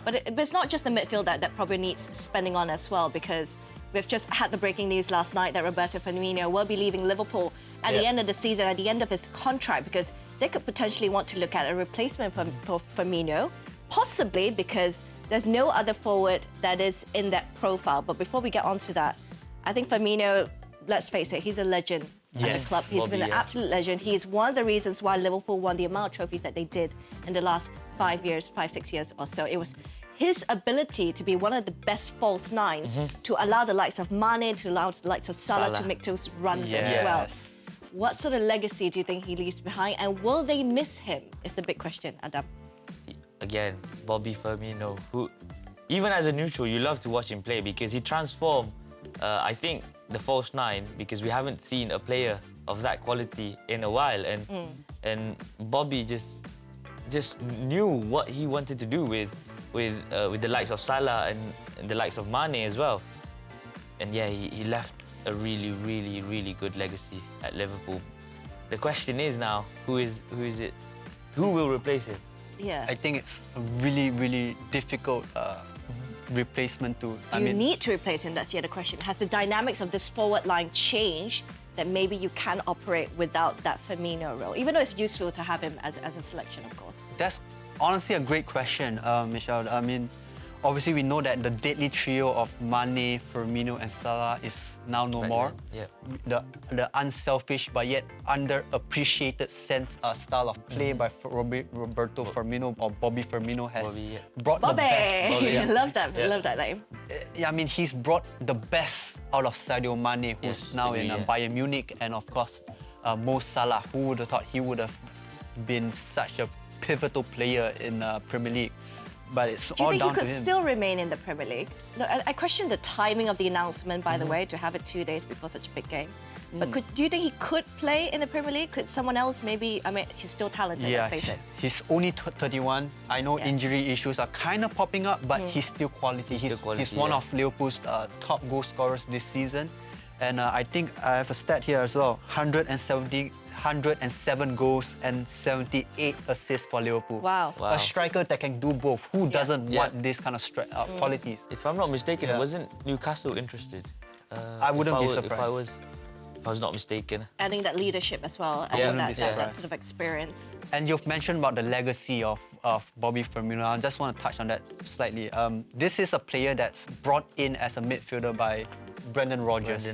But it's not just the midfield that probably needs spending on as well, because we've just had the breaking news last night that Roberto Firmino will be leaving Liverpool at the end of the season, at the end of his contract, because they could potentially want to look at a replacement for Firmino, possibly because there's no other forward that is in that profile. But before we get on to that, I think Firmino, let's face it, he's a legend at the club. He's been an absolute legend. He's one of the reasons why Liverpool won the amount of trophies that they did in the last 5 years, 6 years or so. It was his ability to be one of the best false nines to allow the likes of Mane, to allow the likes of Salah to make those runs as well. What sort of legacy do you think he leaves behind, and will they miss him is the big question, Adam. Again, Bobby Firmino, who, even as a neutral, you love to watch him play because he transformed, I think, the false nine, because we haven't seen a player of that quality in a while, and Bobby just knew what he wanted to do with the likes of Salah and the likes of Mane as well. And yeah, he left a really, really, really good legacy at Liverpool. The question is now, who is it? Who will replace him? Yeah. I think it's a really, really difficult replacement to... Do you need to replace him? That's the other question. Has the dynamics of this forward line changed that maybe you can operate without that Firmino role, even though it's useful to have him as a selection, of course? That's honestly a great question, Michelle. I mean, obviously we know that the deadly trio of Mane, Firmino and Salah is now no more. Yeah. The unselfish but yet underappreciated style of play by Roberto Firmino or Bobby Firmino has brought the best. I love that. I love that name. Yeah, I mean, he's brought the best out of Sadio Mane, who's now in Bayern Munich, and of course, Mo Salah. Who would have thought he would have been such a pivotal player in Premier League? But it's all down to him. Do you think he could still remain in the Premier League? Look, I question the timing of the announcement, by the way, to have it 2 days before such a big game. But do you think he could play in the Premier League? Could someone else maybe... I mean, he's still talented, let's face it. He's only 31. I know injury issues are kind of popping up, but he's still quality. He's one of Liverpool's top goal scorers this season. And I think I have a stat here as well. 107 goals and 78 assists for Liverpool. Wow. A striker that can do both. Who doesn't want this kind of qualities? If I'm not mistaken, wasn't Newcastle interested? I wouldn't be surprised. If I was not mistaken. Adding that leadership as well, adding that sort of experience. And you've mentioned about the legacy of Bobby Firmino. I just want to touch on that slightly. This is a player that's brought in as a midfielder by Brendan Rodgers.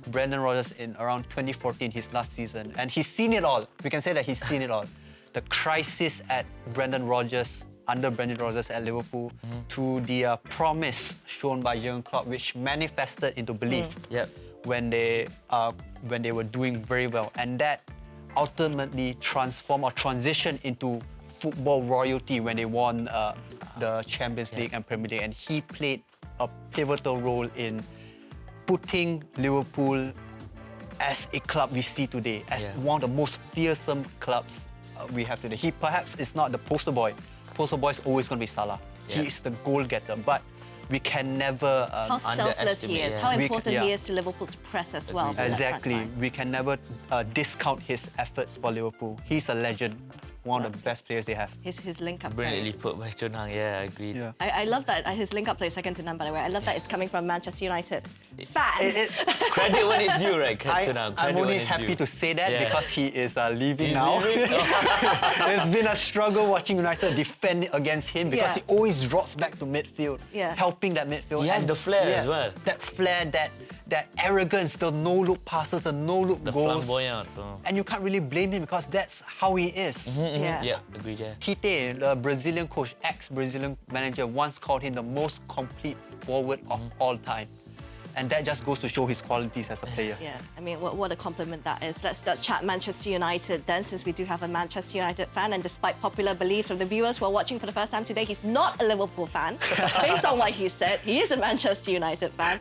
Brendan Rodgers in around 2014, his last season. And he's seen it all. We can say that he's seen it all. The crisis at under Brendan Rodgers at Liverpool, to the promise shown by Jurgen Klopp, which manifested into belief when they were doing very well. And that ultimately transformed or transitioned into football royalty when they won the Champions League and Premier League. And he played a pivotal role in putting Liverpool as a club we see today, as one of the most fearsome clubs we have today. He perhaps is not the poster boy. Poster boy is always going to be Salah. He is the goal getter, but we can never how selfless he is, how important he is to Liverpool's press as well. Exactly. We can never discount his efforts for Liverpool. He's a legend. One of the best players they have. His link-up Brilliantly put by Chun Hang, I agree. Yeah. I love that. His link-up play second to none, by the way. I love that it's coming from Manchester United fan. Credit when it's due, right? I'm only happy to say that because he is leaving now. It's been a struggle watching United defend against him because he always drops back to midfield, helping that midfield. He has the flair as well. That flair, that arrogance, the no-look passes, the no-look goals. Flamboyance. And you can't really blame him because that's how he is. Agreed, Tite, the Brazilian coach, ex-Brazilian manager, once called him the most complete forward of all time. And that just goes to show his qualities as a player. Yeah, I mean, what a compliment that is. Let's chat Manchester United then, since we do have a Manchester United fan. And despite popular belief from the viewers who are watching for the first time today, he's not a Liverpool fan. Based on what he said, he is a Manchester United fan.